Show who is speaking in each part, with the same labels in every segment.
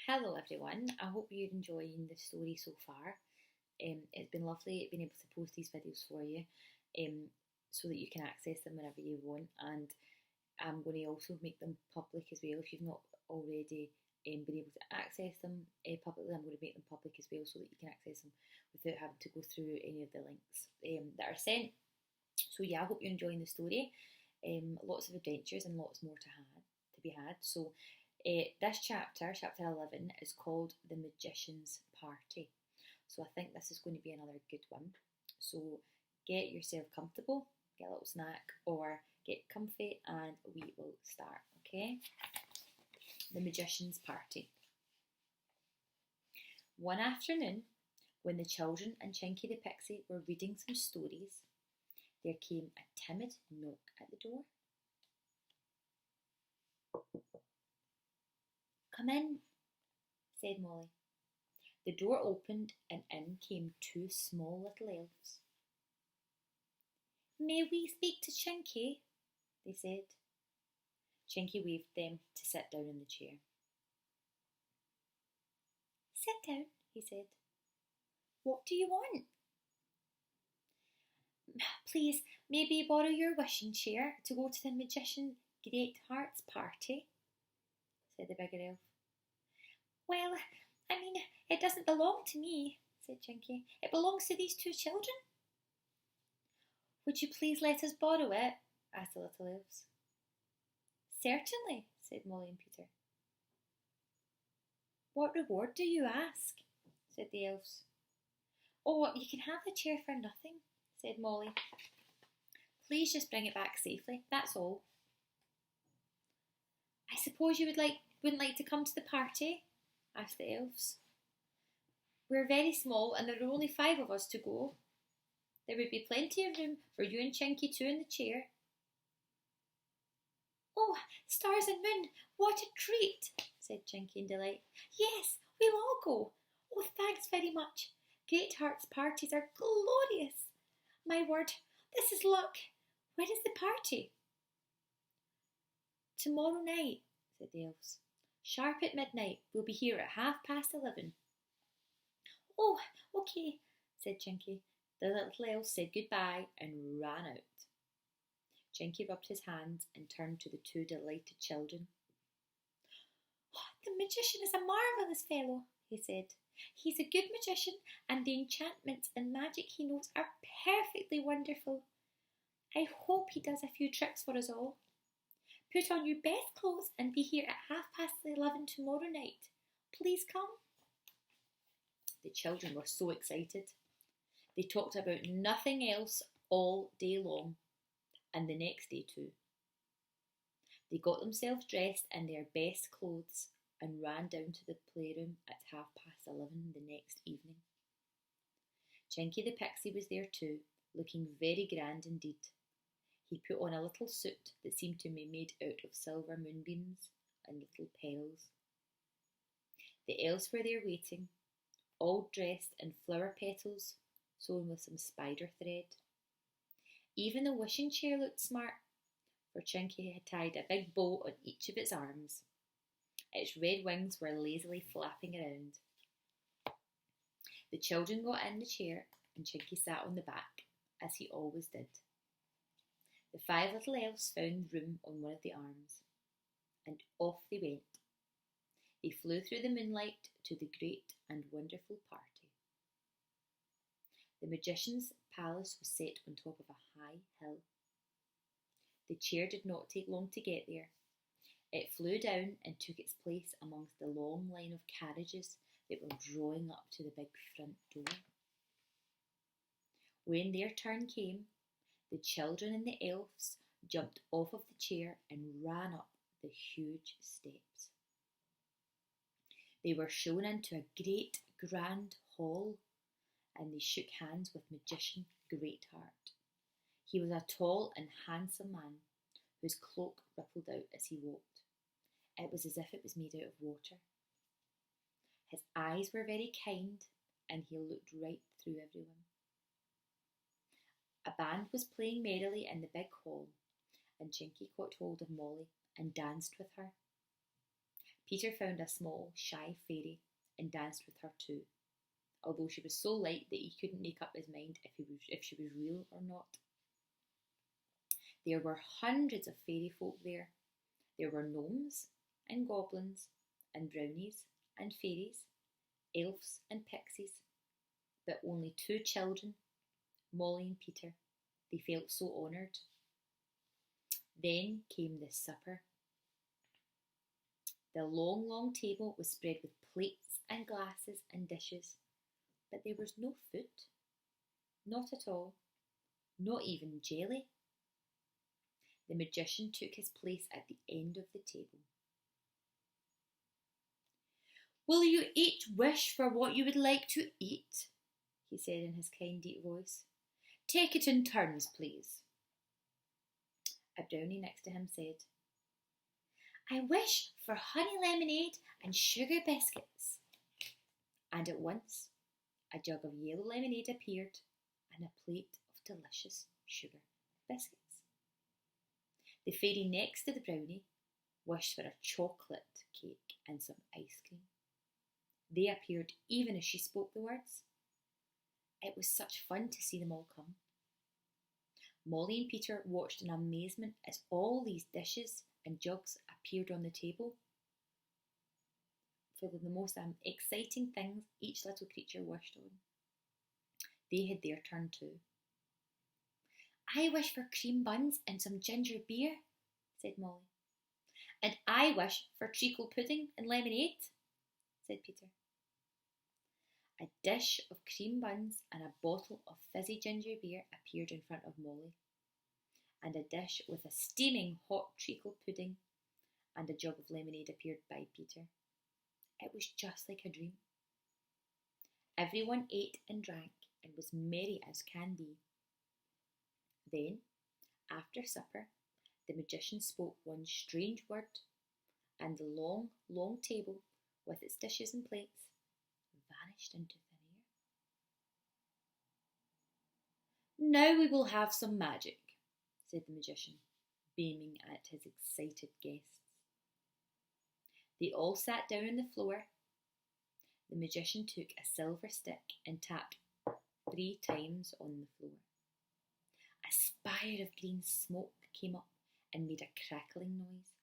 Speaker 1: Hello, everyone. I hope you're enjoying the story so far. It's been lovely being able to post these videos for you um, so that you can access them whenever you want. And I'm going to also make them public as well. If you've not already been able to access them publicly, I'm going to make them public as well so that you can access them without having to go through any of the links that are sent. So, yeah, I hope you're enjoying the story. Lots of adventures and lots more to be had. So, this chapter, chapter 11, is called The Magician's Party. So I think this is going to be another good one. So get yourself comfortable, get a little snack, or get comfy, and we will start, okay? The Magician's Party. One afternoon, when the children and Chinky the Pixie were reading some stories, there came a timid knock at the door. "Come in," said Molly. The door opened and in came two small little elves. "May we speak to Chinky?" they said. Chinky waved them to sit down in the chair. "Sit down," he said. "What do you want?" "Please, maybe borrow your wishing chair to go to the magician Greatheart's party," said the bigger elf. "Well, it doesn't belong to me," said Chinky. "It belongs to these two children." "Would you please let us borrow it?" asked the little elves. "Certainly," said Molly and Peter. "What reward do you ask?" said the elves. "Oh, you can have the chair for nothing," said Molly. "Please just bring it back safely, that's all." "I suppose you wouldn't like to come to the party?" asked the elves. "We're very small and there are only 5 of us to go. There would be plenty of room for you and Chinky too in the chair." "Oh, stars and moon, what a treat," said Chinky in delight. "Yes, we'll all go. Oh, thanks very much. Greatheart's parties are glorious. My word, this is luck. When is the party?" "Tomorrow night," said the elves. "Sharp at midnight. We'll be here at 11:30. "Oh, okay," said Chinky. The little elves said goodbye and ran out. Chinky rubbed his hands and turned to the two delighted children. "Oh, the magician is a marvellous fellow," he said. "He's a good magician, and the enchantments and magic he knows are perfectly wonderful. I hope he does a few tricks for us all. Put on your best clothes and be here at 11:30 tomorrow night. Please come." The children were so excited. They talked about nothing else all day long, and the next day too. They got themselves dressed in their best clothes and ran down to the playroom at 11:30 the next evening. Chinky the Pixie was there too, looking very grand indeed. He put on a little suit that seemed to be made out of silver moonbeams and little pearls. The elves were there waiting, all dressed in flower petals sewn with some spider thread. Even the wishing chair looked smart, for Chinky had tied a big bow on each of its arms. Its red wings were lazily flapping around. The children got in the chair and Chinky sat on the back, as he always did. The 5 little elves found room on one of the arms, and off they went. They flew through the moonlight to the great and wonderful party. The magician's palace was set on top of a high hill. The chair did not take long to get there. It flew down and took its place amongst the long line of carriages that were drawing up to the big front door. When their turn came, the children and the elves jumped off of the chair and ran up the huge steps. They were shown into a great grand hall, and they shook hands with Magician Greatheart. He was a tall and handsome man whose cloak rippled out as he walked. It was as if it was made out of water. His eyes were very kind, and he looked right through everyone. A band was playing merrily in the big hall, and Chinky caught hold of Molly and danced with her. Peter found a small, shy fairy and danced with her too, although she was so light that he couldn't make up his mind if she was real or not. There were hundreds of fairy folk there. There were gnomes and goblins and brownies and fairies, elves and pixies, but only 2 children, Molly and Peter. They felt so honoured. Then came the supper. The long, long table was spread with plates and glasses and dishes, but there was no food. Not at all. Not even jelly. The magician took his place at the end of the table. "Will you each wish for what you would like to eat?" he said in his kind, deep voice. "Take it in turns, please." A brownie next to him said, "I wish for honey lemonade and sugar biscuits." And at once a jug of yellow lemonade appeared and a plate of delicious sugar biscuits. The fairy next to the brownie wished for a chocolate cake and some ice cream. They appeared even as she spoke the words. It was such fun to see them all come. Molly and Peter watched in amazement as all these dishes and jugs appeared on the table. For the most exciting things each little creature wished on. They had their turn too. "I wish for cream buns and some ginger beer," said Molly. "And I wish for treacle pudding and lemonade," said Peter. A dish of cream buns and a bottle of fizzy ginger beer appeared in front of Molly, and a dish with a steaming hot treacle pudding and a jug of lemonade appeared by Peter. It was just like a dream. Everyone ate and drank and was merry as can be. Then, after supper, the magician spoke one strange word, and the long, long table, with its dishes and plates, vanished into thin air. "Now we will have some magic," said the magician, beaming at his excited guests. They all sat down on the floor. The magician took a silver stick and tapped 3 times on the floor. A spire of green smoke came up and made a crackling noise.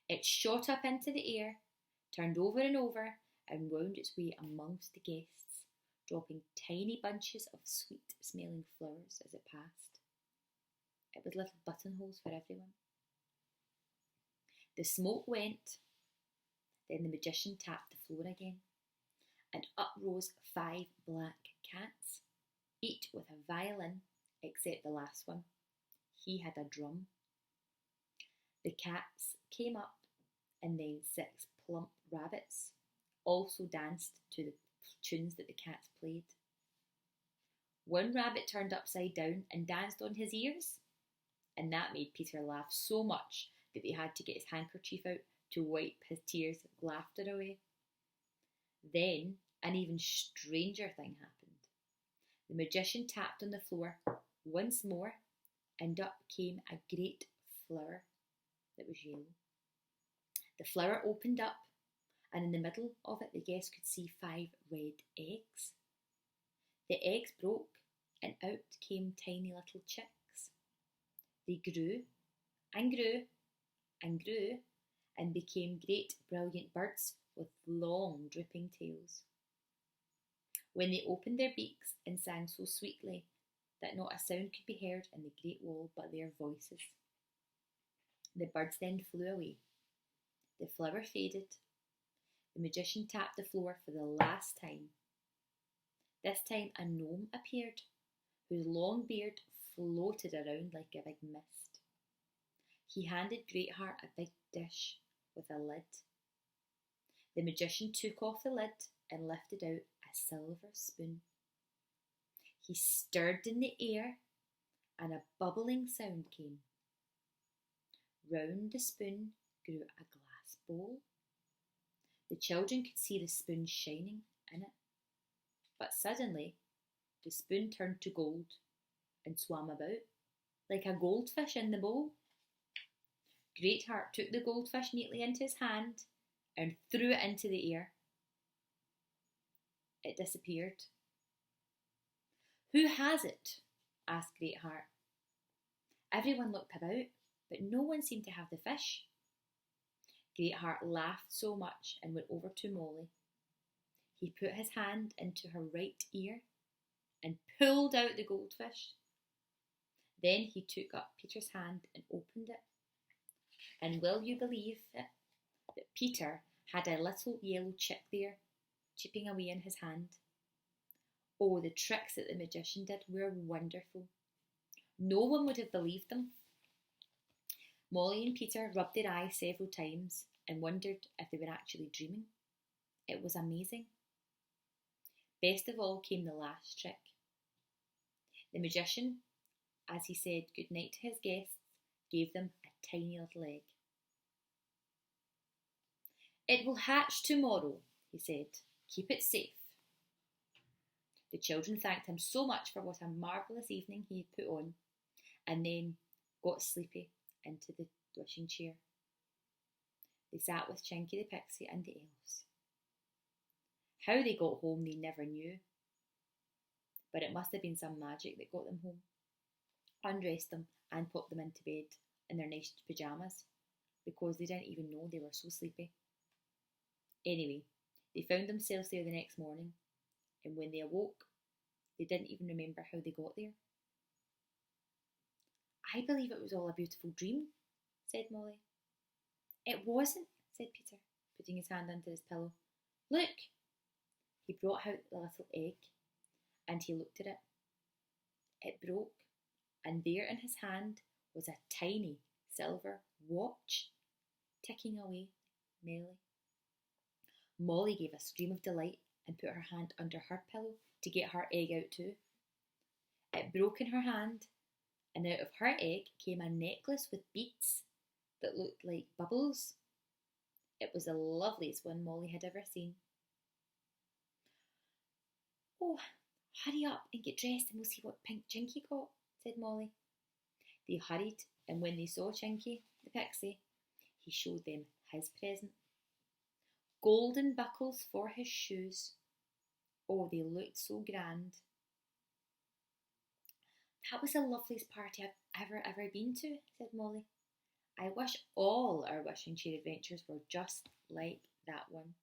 Speaker 1: It shot up into the air, turned over and over, and wound its way amongst the guests, dropping tiny bunches of sweet-smelling flowers as it passed. It was little buttonholes for everyone. The smoke went. Then the magician tapped the floor again, and up rose 5 black cats, each with a violin, except the last one. He had a drum. The cats came up, and then 6 plump rabbits also danced to the tunes that the cats played. One rabbit turned upside down and danced on his ears, and that made Peter laugh so much that he had to get his handkerchief out to wipe his tears of laughter away. Then an even stranger thing happened. The magician tapped on the floor once more, and up came a great flower that was yellow. The flower opened up, and in the middle of it the guests could see 5 red eggs. The eggs broke, and out came tiny little chicks. They grew and grew and grew and became great brilliant birds with long drooping tails. When they opened their beaks and sang so sweetly that not a sound could be heard in the great wall but their voices. The birds then flew away. The flower faded. The magician tapped the floor for the last time. This time a gnome appeared, whose long beard floated around like a big mist. He handed Greatheart a big dish with a lid. The magician took off the lid and lifted out a silver spoon. He stirred in the air, and a bubbling sound came. Round the spoon grew a glass bowl. The children could see the spoon shining in it, but suddenly the spoon turned to gold and swam about like a goldfish in the bowl. Greatheart took the goldfish neatly into his hand and threw it into the air. It disappeared. "Who has it?" asked Greatheart. Everyone looked about, but no one seemed to have the fish. Greatheart laughed so much and went over to Molly. He put his hand into her right ear and pulled out the goldfish. Then he took up Peter's hand and opened it. And will you believe it, that Peter had a little yellow chip there, chipping away in his hand. Oh, the tricks that the magician did were wonderful. No one would have believed them. Molly and Peter rubbed their eyes several times and wondered if they were actually dreaming. It was amazing. Best of all came the last trick. The magician, as he said goodnight to his guests, gave them a tiny little egg. "It will hatch tomorrow," he said. "Keep it safe." The children thanked him so much for what a marvellous evening he had put on, and then got sleepy into the wishing chair. They sat with Chinky the Pixie and the elves. How they got home they never knew, but it must have been some magic that got them home, undressed them and put them into bed in their nice pyjamas, because they didn't even know they were so sleepy. Anyway, they found themselves there the next morning, and when they awoke, they didn't even remember how they got there. "I believe it was all a beautiful dream," said Molly. "It wasn't," said Peter, putting his hand under his pillow. "Look!" He brought out the little egg, and he looked at it. It broke, and there in his hand was a tiny silver watch, ticking away merrily. Molly gave a scream of delight and put her hand under her pillow to get her egg out too. It broke in her hand, and out of her egg came a necklace with beads that looked like bubbles. It was the loveliest one Molly had ever seen. "Oh, hurry up and get dressed and we'll see what Pink Chinky got," said Molly. They hurried, and when they saw Chinky, the pixie, he showed them his present. Golden buckles for his shoes. Oh, they looked so grand. "That was the loveliest party I've ever been to," said Molly. "I wish all our wishing chair adventures were just like that one."